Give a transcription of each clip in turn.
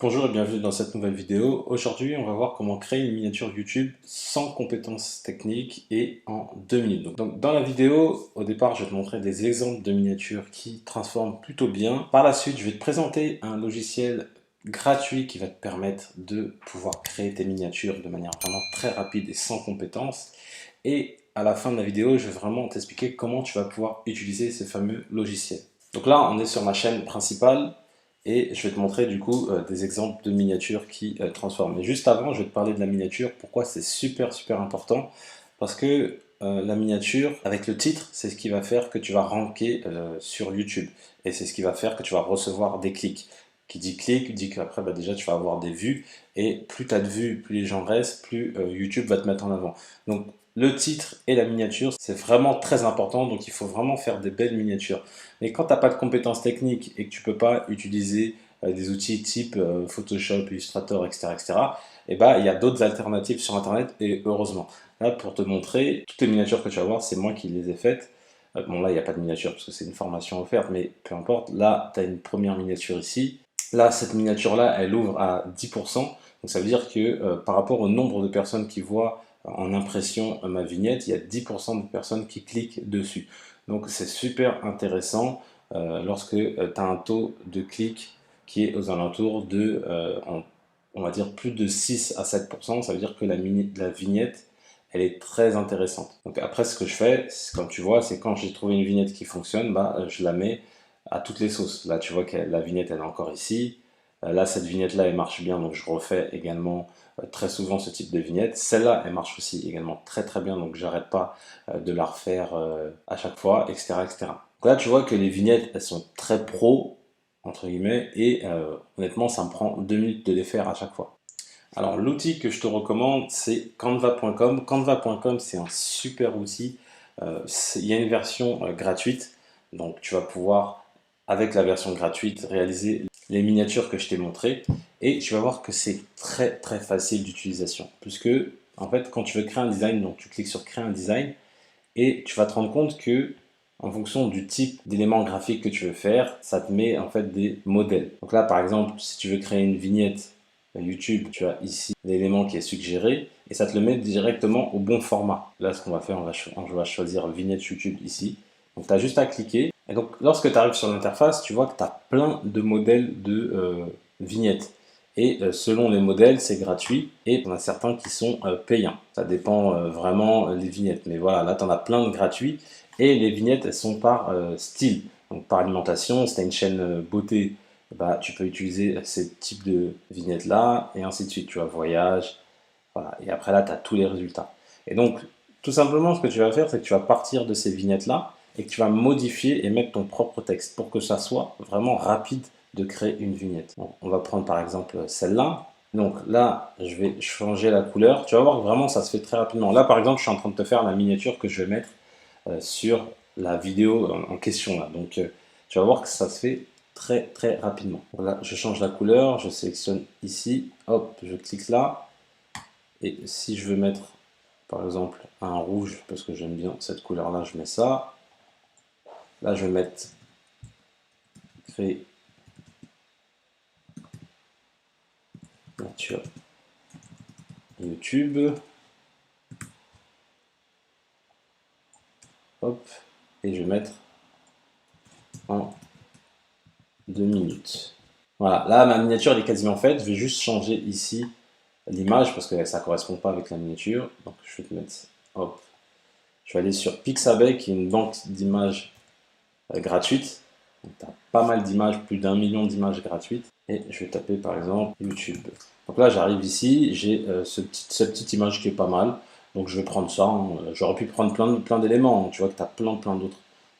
Bonjour et bienvenue dans cette nouvelle vidéo. Aujourd'hui, on va voir comment créer une miniature YouTube sans compétences techniques et en 2 minutes. Donc, dans la vidéo, au départ, je vais te montrer des exemples de miniatures qui transforment plutôt bien. Par la suite, je vais te présenter un logiciel gratuit qui va te permettre de pouvoir créer tes miniatures de manière vraiment très rapide et sans compétences. Et à la fin de la vidéo, je vais vraiment t'expliquer comment tu vas pouvoir utiliser ces fameux logiciels. Donc là, on est sur ma chaîne principale. Et je vais te montrer du coup des exemples de miniatures qui transforment. Mais juste avant, je vais te parler de la miniature. Pourquoi c'est super important? Parce que la miniature, avec le titre, c'est ce qui va faire que tu vas ranker sur YouTube. Et c'est ce qui va faire que tu vas recevoir des clics. Qui dit clic, dit qu'après déjà tu vas avoir des vues. Et plus tu as de vues, plus les gens restent, plus YouTube va te mettre en avant. Donc le titre et la miniature, c'est vraiment très important. Donc il faut vraiment faire des belles miniatures. Mais quand tu n'as pas de compétences techniques et que tu ne peux pas utiliser des outils type Photoshop, Illustrator, etc., et bah, il y a d'autres alternatives sur Internet et heureusement. Là, pour te montrer, toutes les miniatures que tu vas voir, c'est moi qui les ai faites. Bon, là, il n'y a pas de miniature parce que c'est une formation offerte, mais peu importe. Là, tu as une première miniature ici. Là, cette miniature-là, elle ouvre à 10%. Donc, ça veut dire que par rapport au nombre de personnes qui voient en impression ma vignette, il y a 10% de personnes qui cliquent dessus. Donc c'est super intéressant lorsque tu as un taux de clic qui est aux alentours de, on va dire, plus de 6 à 7%. Ça veut dire que la vignette, elle est très intéressante. Donc après, ce que je fais, comme tu vois, c'est quand j'ai trouvé une vignette qui fonctionne, bah, je la mets à toutes les sauces. Là, tu vois que la vignette, elle est encore ici. Là, cette vignette-là, elle marche bien, donc je refais également très souvent ce type de vignette. Celle-là, elle marche aussi également très bien, donc j'arrête pas de la refaire à chaque fois, etc., etc. Donc là, tu vois que les vignettes, elles sont très pro, entre guillemets, et honnêtement, ça me prend 2 minutes de les faire à chaque fois. Alors, l'outil que je te recommande, c'est canva.com. Canva.com, c'est un super outil. Il y a une version gratuite, donc tu vas pouvoir, avec la version gratuite, réaliser les miniatures que je t'ai montrées. Et tu vas voir que c'est très facile d'utilisation. Puisque, en fait, quand tu veux créer un design, donc tu cliques sur créer un design, et tu vas te rendre compte que, en fonction du type d'éléments graphiques que tu veux faire, ça te met en fait des modèles. Donc là, par exemple, si tu veux créer une vignette YouTube, tu as ici l'élément qui est suggéré et ça te le met directement au bon format. Là, ce qu'on va faire, on va choisir vignette YouTube ici. Donc, tu as juste à cliquer. Et donc, lorsque tu arrives sur l'interface, tu vois que tu as plein de modèles de vignettes. Et selon les modèles, c'est gratuit et on a certains qui sont payants. Ça dépend vraiment des vignettes. Mais voilà, là, tu en as plein de gratuits. Et les vignettes, elles sont par style. Donc par alimentation, si tu as une chaîne beauté, bah, tu peux utiliser ces types de vignettes-là, et ainsi de suite. Tu vois, voyage, voilà. Et après là, tu as tous les résultats. Et donc, tout simplement, ce que tu vas faire, c'est que tu vas partir de ces vignettes-là et que tu vas modifier et mettre ton propre texte pour que ça soit vraiment rapide de créer une vignette. Bon, on va prendre par exemple celle-là. Donc là, je vais changer la couleur. Tu vas voir que vraiment, ça se fait très rapidement. Là, par exemple, je suis en train de te faire la miniature que je vais mettre sur la vidéo en question. Là. Donc, tu vas voir que ça se fait très rapidement. Voilà, je change la couleur, je sélectionne ici, hop, je clique là. Et si je veux mettre, par exemple, un rouge, parce que j'aime bien cette couleur-là, je mets ça. Là, je vais mettre créer nature YouTube. Hop, et je vais mettre en 2 minutes. Voilà, là, ma miniature, elle est quasiment faite. Je vais juste changer ici l'image parce que ça ne correspond pas avec la miniature. Donc, je vais te mettre, hop, je vais aller sur Pixabay, qui est une banque d'images gratuite. Tu as pas mal d'images, plus d'1 million d'images gratuites. Et je vais taper par exemple YouTube. Donc là, j'arrive ici, j'ai cette petite image qui est pas mal. Donc je vais prendre ça. Hein. J'aurais pu prendre plein d'éléments. Hein. Tu vois que tu as plein d'autres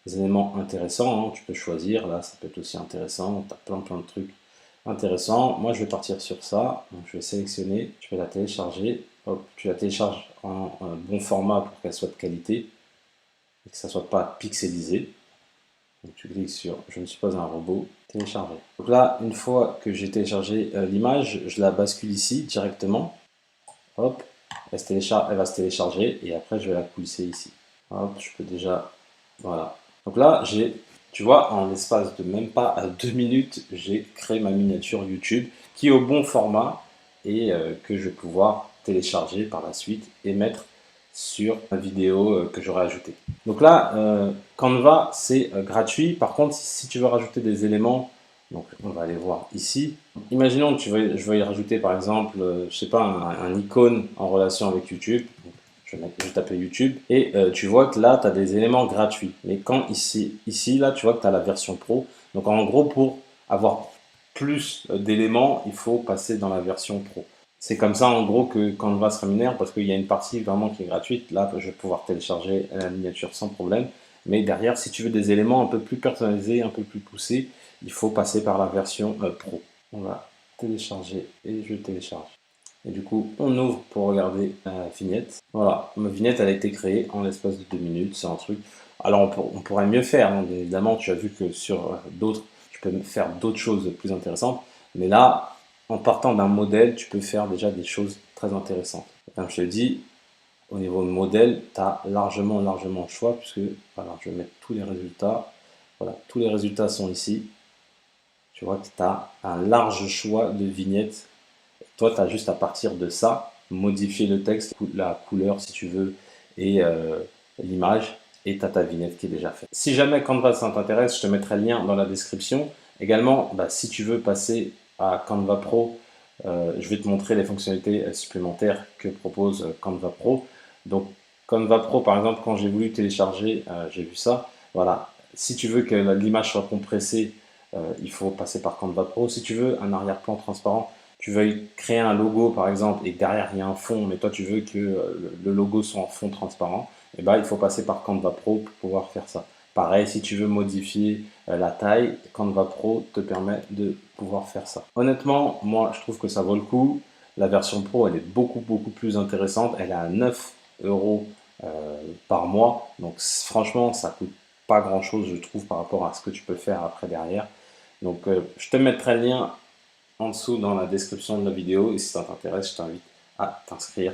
éléments intéressants. Hein. Tu peux choisir. Là, ça peut être aussi intéressant. Tu as plein de trucs intéressants. Moi, je vais partir sur ça. Donc je vais sélectionner. Je vais la télécharger. Hop, tu la télécharges en bon format pour qu'elle soit de qualité et que ça ne soit pas pixelisé. Donc tu cliques sur je ne suis pas un robot, télécharger. Donc là, une fois que j'ai téléchargé l'image, je la bascule ici directement. Hop, elle va se télécharger et après je vais la pousser ici. Hop, je peux déjà. Voilà. Donc là, tu vois, en l'espace de même pas 2 minutes, j'ai créé ma miniature YouTube qui est au bon format et que je vais pouvoir télécharger par la suite et mettre sur la vidéo que j'aurai ajoutée. Donc là, Canva, c'est gratuit. Par contre, si tu veux rajouter des éléments, donc on va aller voir ici. Imaginons que je veux y rajouter par exemple, je sais pas, un icône en relation avec YouTube. Donc, je vais taper YouTube et tu vois que là, tu as des éléments gratuits. Mais quand ici là, tu vois que tu as la version pro. Donc en gros, pour avoir plus d'éléments, il faut passer dans la version pro. C'est comme ça en gros que Canva se rémunère parce qu'il y a une partie vraiment qui est gratuite. Là, je vais pouvoir télécharger la miniature sans problème. Mais derrière, si tu veux des éléments un peu plus personnalisés, un peu plus poussés, il faut passer par la version pro. On va télécharger et je télécharge. Et du coup, on ouvre pour regarder la vignette. Voilà, ma vignette, elle a été créée en l'espace de 2 minutes. C'est un truc. Alors, on pourrait mieux faire. Hein. Évidemment, tu as vu que sur d'autres, tu peux faire d'autres choses plus intéressantes. Mais là, en partant d'un modèle, tu peux faire déjà des choses très intéressantes. Comme je te dis, au niveau de modèle, tu as largement le choix, puisque voilà, je vais mettre tous les résultats. Voilà, tous les résultats sont ici. Tu vois que tu as un large choix de vignettes. Toi, tu as juste à partir de ça, modifier le texte, la couleur si tu veux, et l'image, et tu as ta vignette qui est déjà faite. Si jamais Canva ça t'intéresse, je te mettrai le lien dans la description. Également, si tu veux passer à Canva Pro, je vais te montrer les fonctionnalités supplémentaires que propose Canva Pro. Donc Canva Pro, par exemple, quand j'ai voulu télécharger, j'ai vu ça. Voilà, si tu veux que l'image soit compressée, il faut passer par Canva Pro. Si tu veux un arrière-plan transparent, tu veux créer un logo par exemple et derrière il y a un fond, mais toi tu veux que le logo soit en fond transparent, et il faut passer par Canva Pro pour pouvoir faire ça. Pareil, si tu veux modifier la taille, Canva Pro te permet de pouvoir faire ça. Honnêtement, moi je trouve que ça vaut le coup. La version Pro, elle est beaucoup plus intéressante. Elle est à 9 euros par mois. Donc franchement, ça coûte pas grand chose, je trouve, par rapport à ce que tu peux faire après derrière. Donc je te mettrai le lien en dessous dans la description de la vidéo et si ça t'intéresse, je t'invite à t'inscrire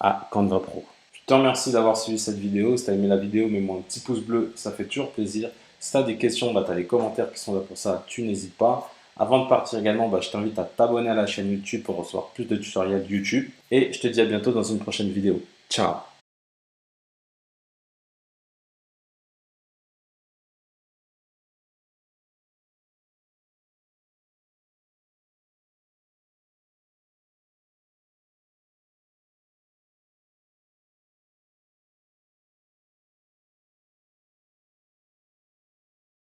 à Canva Pro. Je te remercie d'avoir suivi cette vidéo. Si tu as aimé la vidéo, mets-moi un petit pouce bleu, ça fait toujours plaisir. Si tu as des questions, tu as les commentaires qui sont là pour ça, tu n'hésites pas. Avant de partir également, je t'invite à t'abonner à la chaîne YouTube pour recevoir plus de tutoriels YouTube. Et je te dis à bientôt dans une prochaine vidéo. Ciao!